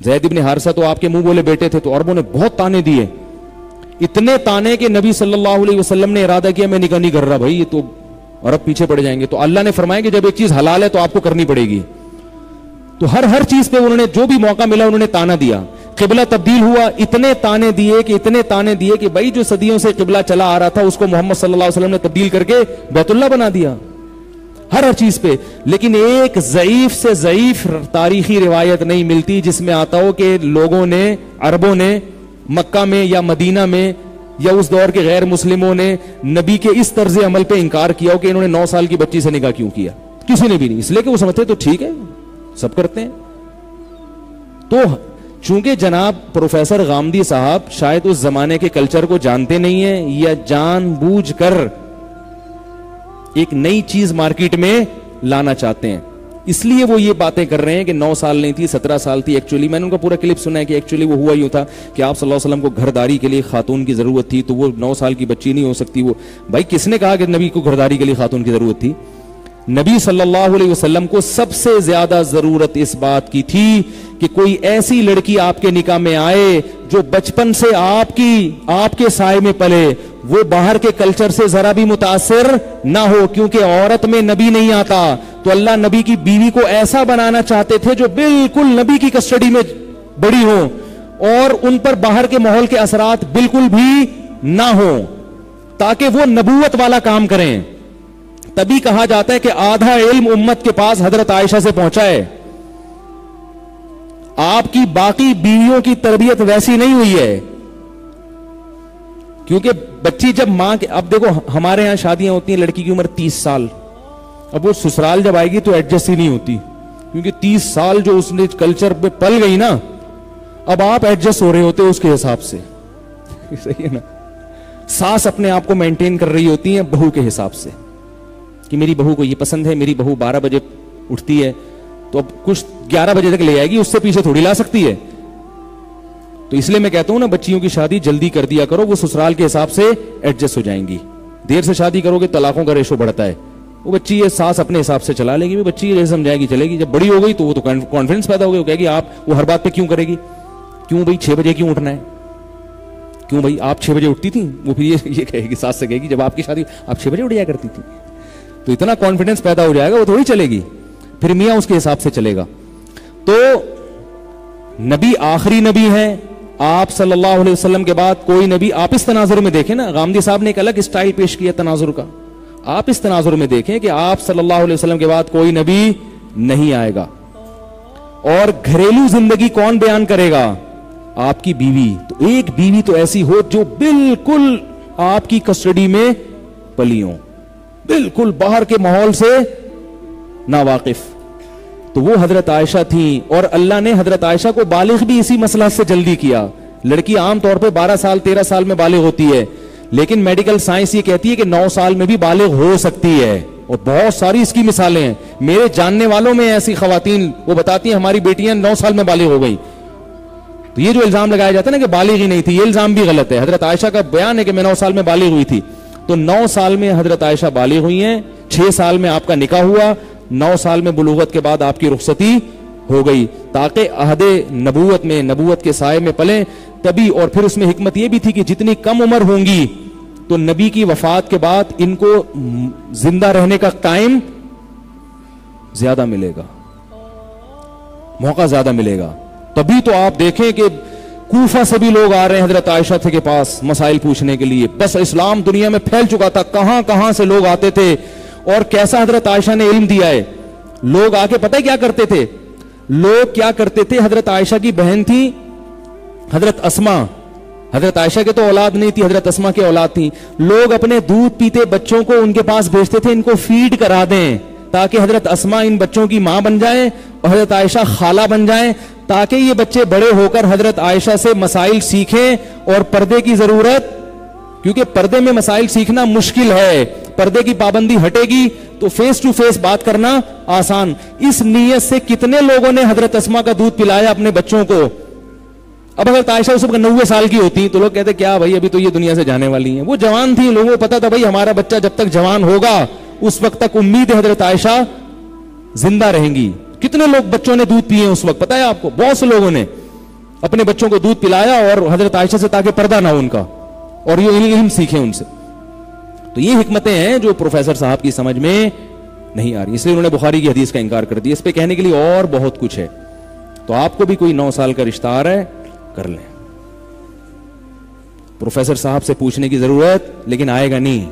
زید ابن حارثہ تو آپ کے منہ بولے بیٹے تھے, تو عربوں نے بہت تانے دیے, اتنے تانے کہ نبی صلی اللہ علیہ وسلم نے ارادہ کیا میں نکاح نہیں کر رہا بھائی, یہ تو عرب پیچھے پڑ جائیں گے. تو اللہ نے فرمایا کہ جب ایک چیز حلال ہے تو آپ کو کرنی پڑے گی. تو ہر چیز پہ انہوں نے جو بھی موقع ملا انہوں نے تانا دیا. قبلہ تبدیل ہوا, اتنے تانے دیے کہ بھائی جو صدیوں سے قبلہ چلا آ رہا تھا اس کو محمد صلی اللہ علیہ وسلم نے تبدیل کر کے بیت اللہ بنا دیا, ہر چیز پہ. لیکن ایک ضعیف سے ضعیف تاریخی روایت نہیں ملتی جس میں آتا ہو کہ لوگوں نے, عربوں نے مکہ میں یا مدینہ میں یا اس دور کے غیر مسلموں نے نبی کے اس طرز عمل پہ انکار کیا ہو کہ انہوں نے 9 سال کی بچی سے نکاح کیوں کیا. کسی نے بھی نہیں, اس لیے کہ وہ سمجھتے تو ٹھیک ہے سب کرتے ہیں. تو چونکہ جناب پروفیسر غامدی صاحب شاید اس زمانے کے کلچر کو جانتے نہیں ہیں یا جان بوجھ کر ایک نئی چیز مارکیٹ میں لانا چاہتے ہیں, اس لیے وہ یہ باتیں کر رہے ہیں کہ 9 سال نہیں تھی 17 سال تھی. ایکچولی میں نے ان کا پورا کلپ سنا ہے کہ ایکچولی وہ ہوا یوں تھا کہ آپ صلی اللہ علیہ وسلم کو گھرداری کے لیے خاتون کی ضرورت تھی, تو وہ 9 سال کی بچی نہیں ہو سکتی. وہ بھائی کس نے کہا کہ نبی کو گھرداری کے لیے خاتون کی ضرورت تھی؟ نبی صلی اللہ علیہ وسلم کو سب سے زیادہ ضرورت اس بات کی تھی کہ کوئی ایسی لڑکی آپ کے نکاح میں آئے جو بچپن سے آپ کے سائے میں پلے, وہ باہر کے کلچر سے ذرا بھی متاثر نہ ہو. کیونکہ عورت میں نبی نہیں آتا, تو اللہ نبی کی بیوی کو ایسا بنانا چاہتے تھے جو بالکل نبی کی کسٹڈی میں بڑی ہو اور ان پر باہر کے ماحول کے اثرات بالکل بھی نہ ہو, تاکہ وہ نبوت والا کام کریں. تبھی کہا جاتا ہے کہ آدھا علم امت کے پاس حضرت عائشہ سے پہنچا ہے. آپ کی باقی بیویوں کی تربیت ویسی نہیں ہوئی ہے, کیونکہ بچی جب ماں کے, اب دیکھو ہمارے ہاں شادیاں ہوتی ہیں لڑکی کی عمر 30 سال, اب وہ سسرال جب آئے گی تو ایڈجسٹ ہی نہیں ہوتی, کیونکہ 30 سال جو اس نے کلچر پہ پل گئی نا, اب آپ ایڈجسٹ ہو رہے ہوتے اس کے حساب سے. صحیح ہے نا, ساس اپنے آپ کو مینٹین کر رہی ہوتی ہیں بہو کے حساب سے کہ میری بہو کو یہ پسند ہے, میری بہو 12 بجے اٹھتی ہے تو اب کچھ 11 بجے تک لے آئے گی, اس سے پیچھے تھوڑی لا سکتی ہے. تو اس لیے میں کہتا ہوں نا بچیوں کی شادی جلدی کر دیا کرو, وہ سسرال کے حساب سے ایڈجسٹ ہو جائیں گی. دیر سے شادی کرو گے طلاقوں کا ریشو بڑھتا ہے. وہ بچی یہ ساس اپنے حساب سے چلا لے گی, بچی یہ سمجھائے گی چلے گی. جب بڑی ہو گئی تو وہ تو کانفیڈنس پیدا ہو گئی, وہ کہے گی آپ وہ ہر بات پہ کیوں کرے گی, کیوں بھائی 6 بجے کیوں اٹھنا ہے, کیوں بھائی آپ 6 بجے اٹھتی تھی. وہ پھر یہ کہے گی, ساس سے کہے گی جب آپ کی شادی آپ 6 بجے اٹھ جایا کرتی تھی. تو اتنا کانفیڈنس پیدا ہو جائے گا, وہ تھوڑی چلے گی, پھر میاں اس کے حساب سے چلے گا. تو نبی آخری نبی ہیں, آپ صلی اللہ علیہ وسلم کے بعد کوئی نبی. آپ اس تناظر میں دیکھیں نا, غامدی صاحب نے ایک الگ اسٹائل پیش کیا تناظر کا. آپ اس تناظر میں دیکھیں کہ آپ صلی اللہ علیہ وسلم کے بعد کوئی نبی نہیں آئے گا. اور گھریلو زندگی کون بیان کرے گا؟ آپ کی بیوی. تو ایک بیوی تو ایسی ہو جو بالکل آپ کی کسٹڈی میں پلی ہو, بالکل باہر کے ماحول سے ناواقف. تو وہ حضرت عائشہ تھیں, اور اللہ نے حضرت عائشہ کو بالغ بھی اسی مسئلہ سے جلدی کیا. لڑکی عام طور پہ 12 سال 13 سال میں بالغ ہوتی ہے, لیکن میڈیکل سائنس یہ کہتی ہے کہ 9 سال میں بھی بالغ ہو سکتی ہے, اور بہت ساری اس کی مثالیں ہیں. میرے جاننے والوں میں ایسی خواتین وہ بتاتی ہیں ہماری بیٹیاں 9 سال میں بالغ ہو گئی. تو یہ جو الزام لگایا جاتا ہے نا کہ بالغ ہی نہیں تھی, یہ الزام بھی غلط ہے. حضرت عائشہ کا بیان ہے کہ میں 9 سال میں بالغ ہوئی تھی. تو 9 سال میں حضرت عائشہ بالغ ہوئی ہیں, 6 سال میں آپ کا نکاح ہوا, 9 سال میں بلوغت کے بعد آپ کی رخصتی ہو گئی, تاکہ عہد نبوت میں نبوت کے سائے میں پلیں. تبھی, اور پھر اس میں حکمت یہ بھی تھی کہ جتنی کم عمر ہوں گی تو نبی کی وفات کے بعد ان کو زندہ رہنے کا ٹائم زیادہ ملے گا, موقع زیادہ ملے گا. تبھی تو آپ دیکھیں کہ کوفہ سے بھی لوگ آ رہے ہیں حضرت عائشہ کے پاس مسائل پوچھنے کے لیے. بس اسلام دنیا میں پھیل چکا تھا, کہاں کہاں سے لوگ آتے تھے, اور کیسا حضرت عائشہ نے علم دیا ہے. لوگ آ کے پتہ کیا کرتے تھے, لوگ کیا کرتے تھے, حضرت عائشہ کی بہن تھی حضرت اسما, حضرت عائشہ کے تو اولاد نہیں تھی, حضرت اسما کے اولاد تھی. لوگ اپنے دودھ پیتے بچوں کو ان کے پاس بھیجتے تھے, ان کو فیڈ کرا دیں تاکہ حضرت اسما ان بچوں کی ماں بن جائیں اور حضرت عائشہ خالہ بن جائیں, تاکہ یہ بچے بڑے ہو کر حضرت عائشہ سے مسائل سیکھیں. اور پردے کی ضرورت, کیونکہ پردے میں مسائل سیکھنا مشکل ہے, پردے کی پابندی ہٹے گی تو فیس ٹو فیس بات کرنا آسان. اس نیت سے کتنے لوگوں نے حضرت اسما کا دودھ پلایا اپنے بچوں کو. اب حضرت عائشہ اس وقت 90 سال کی ہوتی تو لوگ کہتے کیا بھائی ابھی تو یہ دنیا سے جانے والی ہیں. وہ جوان تھی, لوگوں کو پتا تھا بھائی ہمارا بچہ جب تک جوان ہوگا اس وقت تک امید ہے حضرت عائشہ زندہ رہیں گی. کتنے لوگ بچوں نے دودھ پیے اس وقت پتا ہے آپ کو, بہت سے لوگوں نے. اپنے بچوں کو دودھ پلایا اور حضرت عائشہ سے تاکہ پردہ نہ ہو ان کا, اور یہ علم سیکھیں ان سے. تو یہ حکمتیں ہیں جو پروفیسر صاحب کی سمجھ میں نہیں آ رہی, اس لیے انہوں نے بخاری کی حدیث کا انکار کر دیا. اس پہ کہنے کے لیے اور بہت کچھ ہے. تو آپ کو بھی کوئی 9 سال کا رشتہ آ رہا ہے, کر لیں. پروفیسر صاحب سے پوچھنے کی ضرورت لیکن آئے گا نہیں.